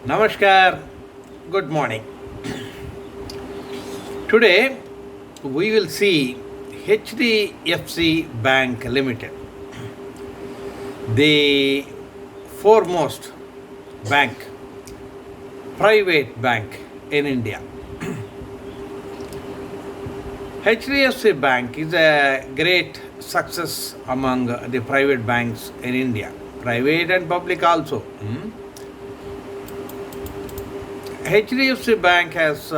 Namaskar, good morning. Today we will see HDFC Bank Limited, the foremost bank, private bank in India. HDFC Bank is a great success among the private banks in India, private and public also. HDFC Bank has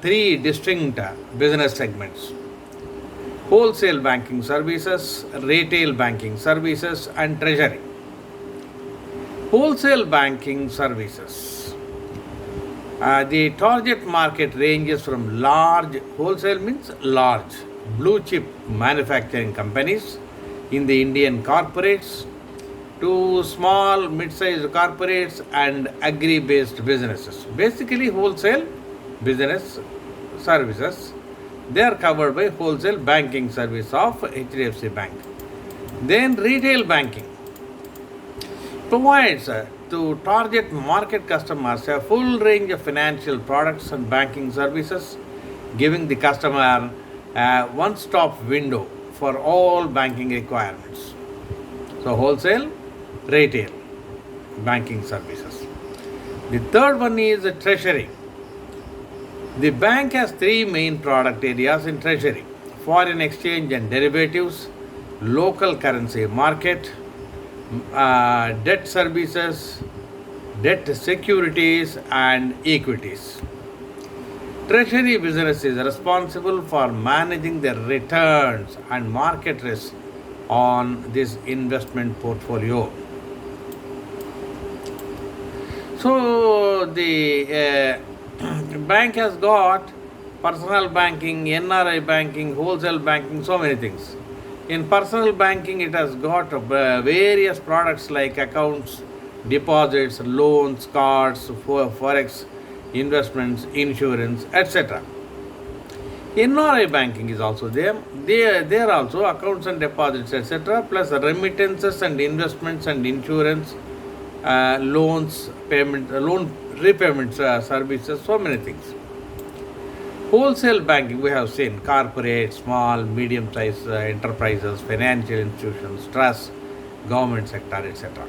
three distinct business segments: wholesale banking services, retail banking services, and treasury. Wholesale banking services. The target market ranges from large, wholesale means large, blue chip manufacturing companies in the Indian corporates to small, mid-sized corporates and agri-based businesses. Basically, wholesale business services, they are covered by wholesale banking service of HDFC Bank. Then retail banking provides to target market customers a full range of financial products and banking services, giving the customer a one-stop window for all banking requirements. So wholesale, retail banking services. The third one is the treasury. The bank has three main product areas in treasury: foreign exchange and derivatives, local currency market, debt services, debt securities, and equities. Treasury business is responsible for managing the returns and market risk on this investment portfolio. So the bank has got personal banking, NRI banking, wholesale banking, so many things. In personal banking, it has got various products like accounts, deposits, loans, cards, forex, investments, insurance, etc. NRI banking is also there. There also accounts and deposits, etc., plus remittances and investments and insurance, loans, loan repayment services, so many things. Wholesale banking, we have seen corporate, small, medium-sized enterprises, financial institutions, trusts, government sector, etc.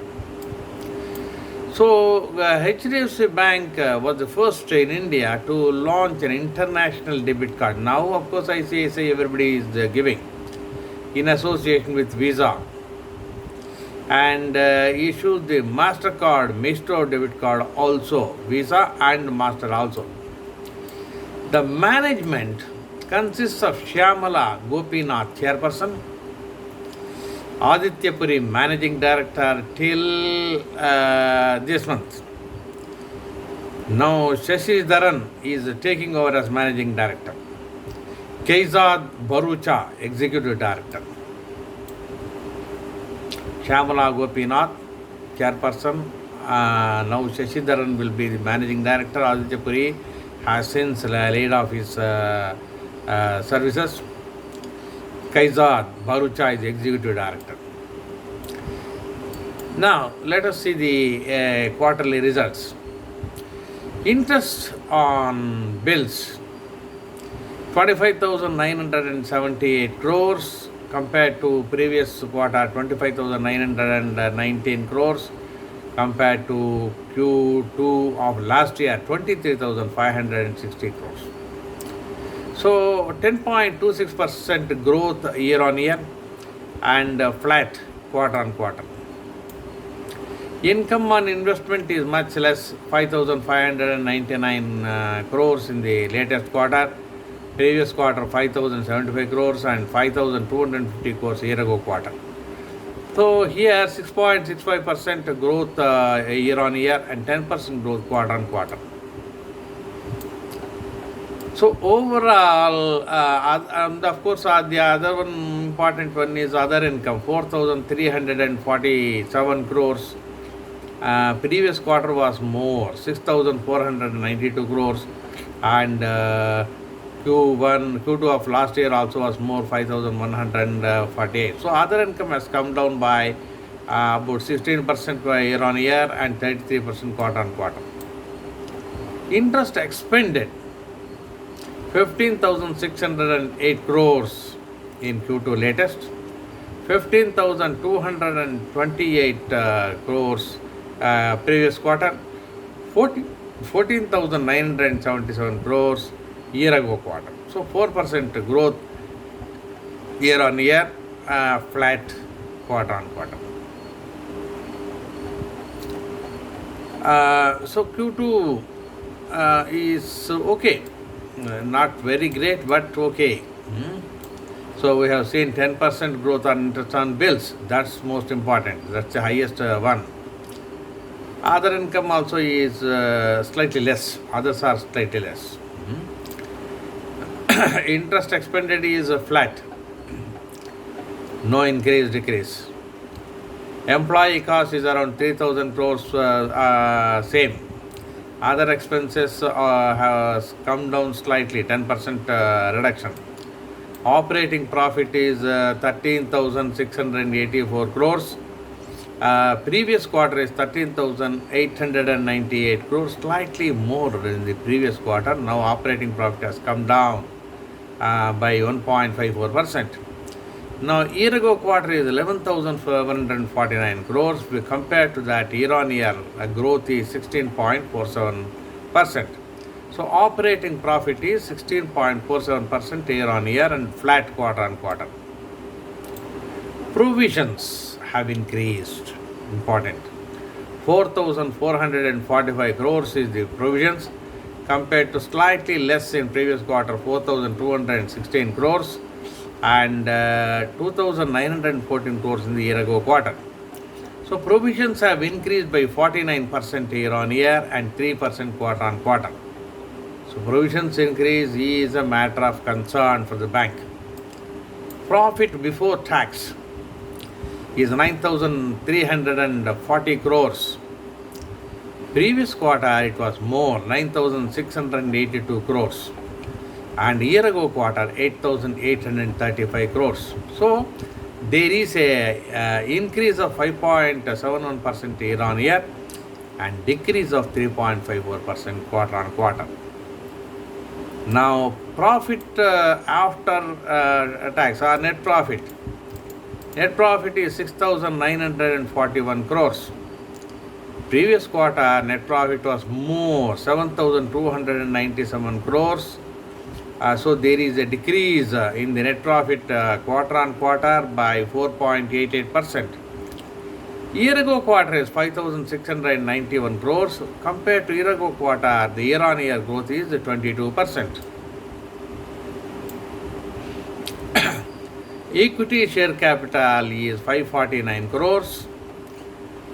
So HDFC Bank was the first in India to launch an international debit card. Now, of course, ICICI everybody is giving in association with Visa, and issues the MasterCard, Maestro debit card also, Visa and Master also. The management consists of Shyamala Gopinath, chairperson, Aditya Puri, managing director till this month. Now Shashi Dharan is taking over as managing director. Kaizad Barucha, executive director. Shyamala Gopinath, chairperson. Now Shashi Dharan will be the managing director. Aditya Puri has since laid off his services. Kaizad Barucha is executive director. Now let us see the quarterly results. Interest on bills 45,978 crores compared to previous quarter 25,919 crores compared to Q2 of last year 23,560 crores. So 10.26% growth year on year and flat quarter on quarter. Income on investment is much less, 5,599 crores in the latest quarter. Previous quarter 5,075 crores and 5,250 crores year ago quarter. So here 6.65% growth year on year and 10% growth quarter on quarter. So overall, and of course, the other one important one is other income, 4,347 crores. Previous quarter was more, 6,492 crores, and Q2 of last year also was more, 5,148. So other income has come down by about 16% year on year and 33% quarter on quarter. Interest expended 15,608 crores in Q2 latest, 15,228 crores previous quarter, 14,977 crores year ago quarter. So 4% growth year on year, flat quarter on quarter. So Q2 is okay, not very great but okay. So we have seen 10% growth on interest on bills. That's most important. That's the highest one. Other income also is slightly less. Others are slightly less. Interest expended is flat. No increase, decrease. Employee cost is around 3,000 crores, same. Other expenses has come down slightly, 10% reduction. Operating profit is 13,684 crores. Previous quarter is 13,898 crores, slightly more than the previous quarter. Now operating profit has come down by 1.54%. Now year ago quarter is 11,549 crores. We compare to that year on year, growth is 16.47%. So operating profit is 16.47% year on year and flat quarter on quarter. Provisions have increased, important. 4,445 crores is the provisions compared to slightly less in previous quarter, 4,216 crores and 2,914 crores in the year ago quarter. So provisions have increased by 49% year on year and 3% quarter on quarter. So provisions increase is a matter of concern for the bank. Profit before tax is 9,340 crores. Previous quarter it was more, 9,682 crores. And year ago quarter 8,835 crores. So there is a increase of 5.71% year on year and decrease of 3.54% quarter on quarter. Now profit after tax or net profit. Net profit is 6,941 crores. Previous quarter net profit was more, 7,297 crores. So there is a decrease in the net profit quarter on quarter by 4.88%. Year ago quarter is 5,691 crores. Compared to year ago quarter, the year on year growth is 22%. Equity share capital is 549 crores.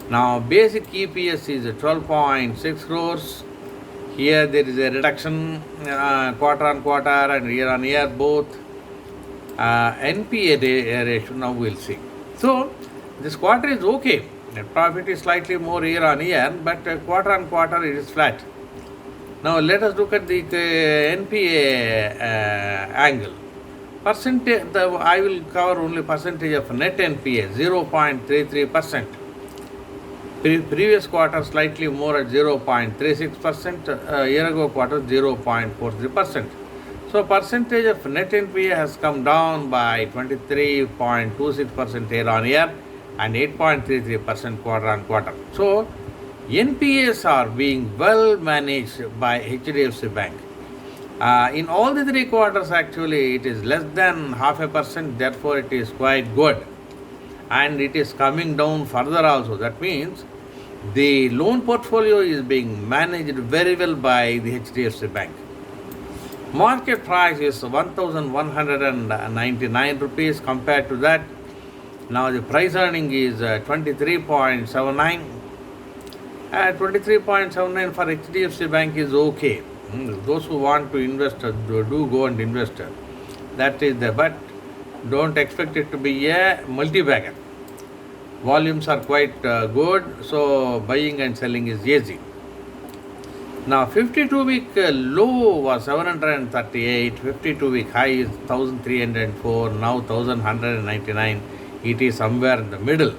Now basic EPS is 12.6 crores. Here there is a reduction quarter on quarter and year on year both. NPA ratio now we'll see. So this quarter is okay. Net profit is slightly more year on year, but quarter on quarter it is flat. Now let us look at the NPA angle. Percentage, I will cover only percentage of net NPA, 0.33%. Previous quarter slightly more at 0.36%, year ago quarter 0.43%. So percentage of net NPA has come down by 23.26% year on year and 8.33% quarter on quarter. So NPAs are being well managed by HDFC Bank. In all the three quarters actually it is less than 0.5%, therefore it is quite good. And it is coming down further also. That means the loan portfolio is being managed very well by the HDFC Bank. Market price is 1,199 rupees. Compared to that, now the price earning is 23.79. 23.79 for HDFC Bank is okay. Those who want to invest do go and invest. That is the, but don't expect it to be a multi-bagger. Volumes are quite good, so buying and selling is easy. Now 52-week low was 738, 52-week high is 1,304, now 1,199. It is somewhere in the middle.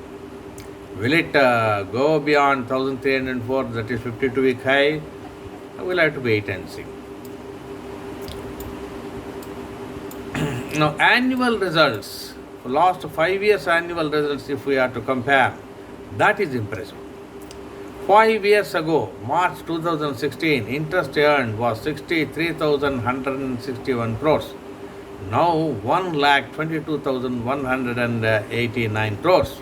Will it go beyond 1,304, that is 52-week high? We'll have to wait and see. Now, annual results, last 5 years annual results, if we are to compare, that is impressive. 5 years ago, March 2016, interest earned was 63,161 crores. Now 1,22,189 crores.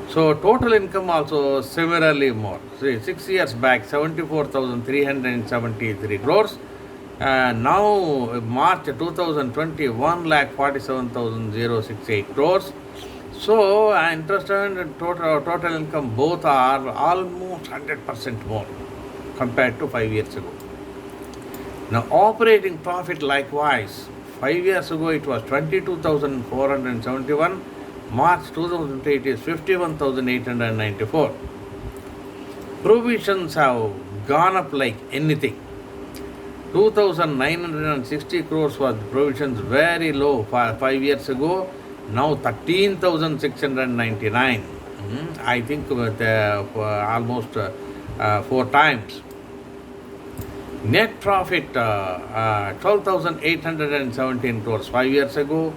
So total income also similarly more. See, 6 years back, 74,373 crores. Now March 2020, 1,47,068 crores. So interest and total income both are almost 100% more compared to 5 years ago. Now operating profit likewise, 5 years ago it was 22,471. March 2008 is 51,894. Provisions have gone up like anything. 2,960 crores was provisions, very low 5 years ago. Now 13,699. I think with, almost 4 times. Net profit 12,817 crores 5 years ago.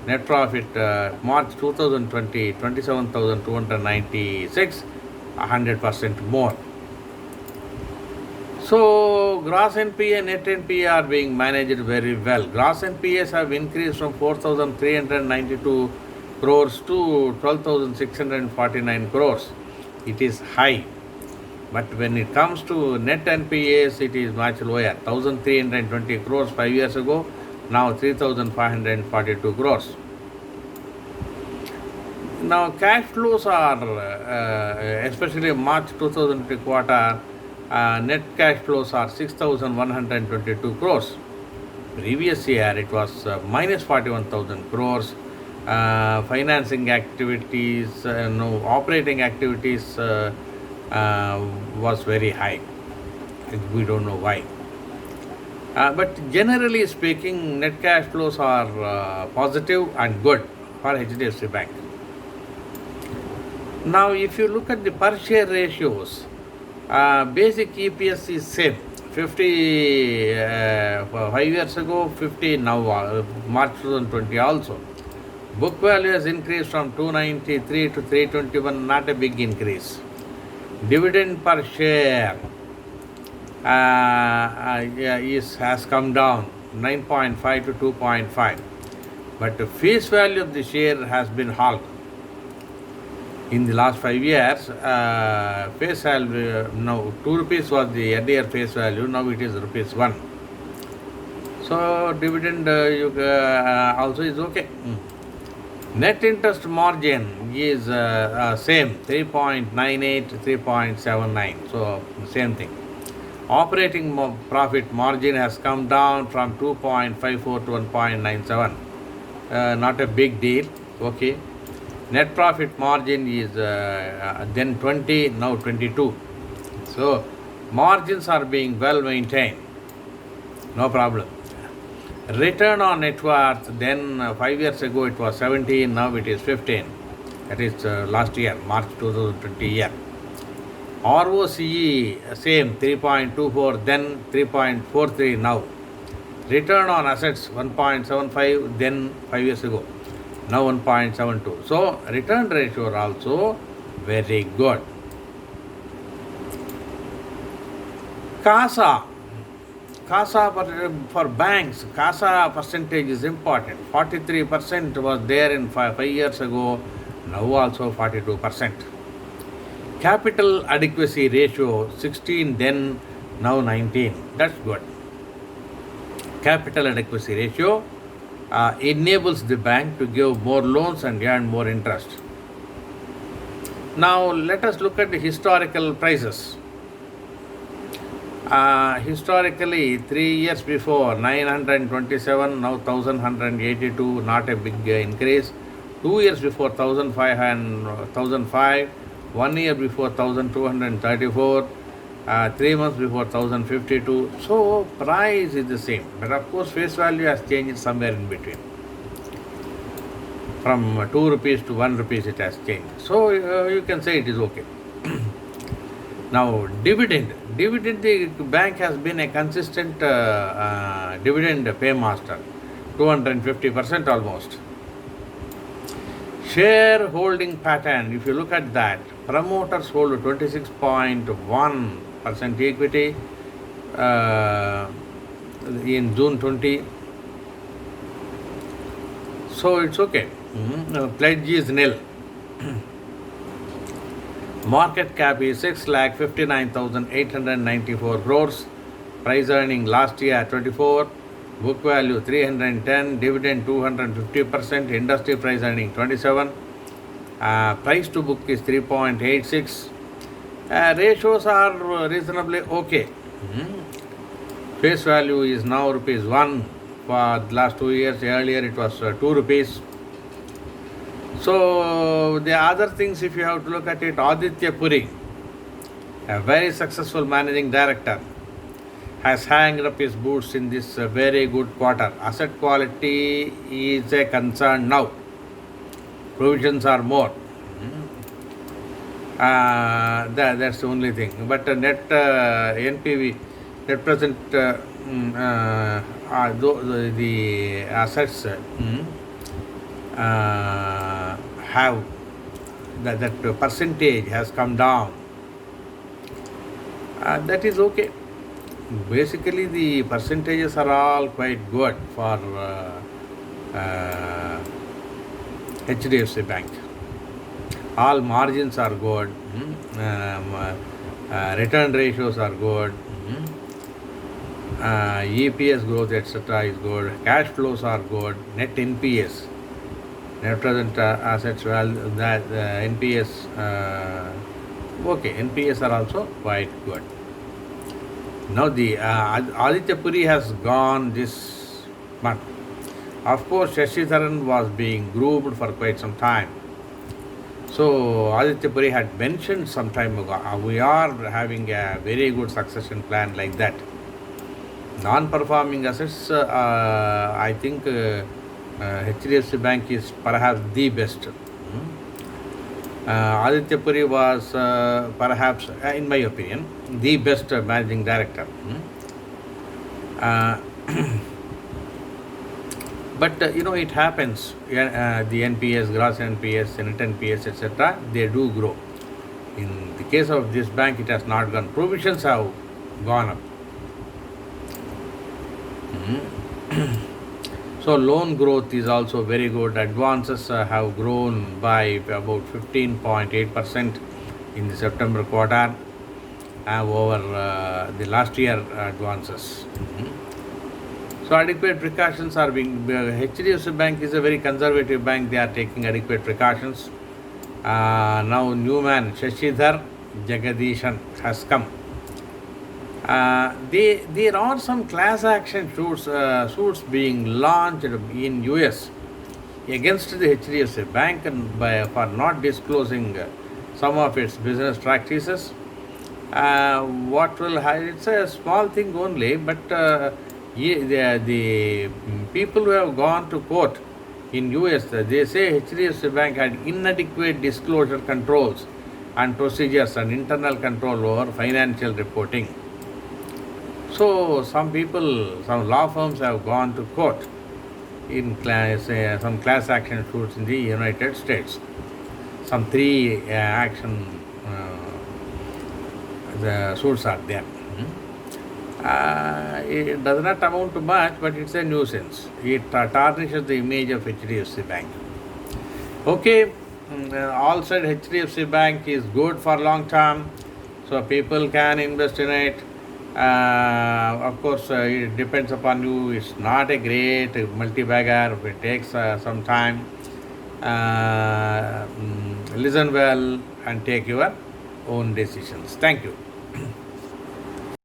Net profit March 2020 27,296, 100% more. So gross NPA, net NPA are being managed very well. Gross NPAs have increased from 4,392 crores to 12,649 crores. It is high. But when it comes to net NPAs, it is much lower. 1,320 crores 5 years ago, now 3,542 crores. Now cash flows are, especially March 2020 quarter, net cash flows are 6,122 crores. Previous year it was minus 41,000 crores. Financing activities, operating activities was very high. We don't know why. But generally speaking, net cash flows are positive and good for HDFC Bank. Now, if you look at the per share ratios, basic EPS is same. 50 5 years ago, 50 now, March 2020 also. Book value has increased from 293 to 321, not a big increase. Dividend per share has come down 9.5 to 2.5, but the face value of the share has been halved. In the last 5 years, face value, now 2 rupees was the earlier face value, now it is rupees 1. So dividend also is okay. Net interest margin is same, 3.98 to 3.79, so same thing. Operating profit margin has come down from 2.54 to 1.97, not a big deal, okay. Net profit margin is then 20, now 22. So margins are being well maintained, no problem. Return on net worth, then 5 years ago it was 17, now it is 15. That is last year, March 2020 year. ROCE same, 3.24, then 3.43 now. Return on assets 1.75, then 5 years ago, now 1.72. So return ratio are also very good. CASA for banks, CASA percentage is important. 43% was there in 5 years ago, now also 42%. Capital adequacy ratio 16, then now 19. That's good. Capital adequacy ratio enables the bank to give more loans and earn more interest. Now let us look at the historical prices. Historically, 3 years before 927, now 1182, not a big increase. 2 years before 1005, 1 year before 1234, 3 months before 1052. So price is the same, but of course face value has changed somewhere in between. From 2 rupees to 1 rupees it has changed. So you can say it is okay. Now, dividend. Dividend, the bank has been a consistent dividend paymaster, 250% almost. Shareholding pattern, if you look at that, promoters hold 26.1% equity in June 20. So it's okay. Pledge is nil. Market cap is 6,59,894 crores. Price earning last year 24. Book value 310. Dividend 250%. Industry price earning 27. Price to book is 3.86. Ratios are reasonably okay. Face value is now rupees 1 for the last 2 years. Earlier it was 2 rupees. So the other things, if you have to look at it, Aditya Puri, a very successful managing director, has hanged up his boots in this very good quarter. Asset quality is a concern now. Provisions are more. That's the only thing. But net NPV, net present, the assets have that percentage has come down. That is okay. Basically, the percentages are all quite good for HDFC Bank. All margins are good. Return ratios are good. EPS growth, etc. is good. Cash flows are good. Net NPS, net present assets, that NPS, okay, NPS are also quite good. Now the Aditya Puri has gone this month. Of course, Shashi Tharan was being groomed for quite some time. So Aditya Puri had mentioned some time ago, we are having a very good succession plan like that. Non-performing assets, I think HDFC Bank is perhaps the best. Aditya Puri was perhaps, in my opinion, the best managing director. But it happens. The NPS, gross NPS, net NPS, etc. They do grow. In the case of this bank, it has not gone. Provisions have gone up. So loan growth is also very good. Advances have grown by about 15.8% in the September quarter over the last year advances. So adequate precautions are being. HDFC Bank is a very conservative bank. They are taking adequate precautions. Now new man Shashidhar Jagadishan has come. There are some class action suits being launched in US against the HDFC Bank for not disclosing some of its business practices. What will it's a small thing only, but the people who have gone to court in US, they say HDFC Bank had inadequate disclosure controls and procedures and internal control over financial reporting. So some law firms have gone to court in some class action suits in the United States. Some 3 the suits are there. It does not amount to much, but it's a nuisance. It tarnishes the image of HDFC Bank. Okay, all said HDFC Bank is good for long term, so people can invest in it. Of course, it depends upon you. It's not a great multi-bagger. It takes some time. Listen well and take your own decisions. Thank you.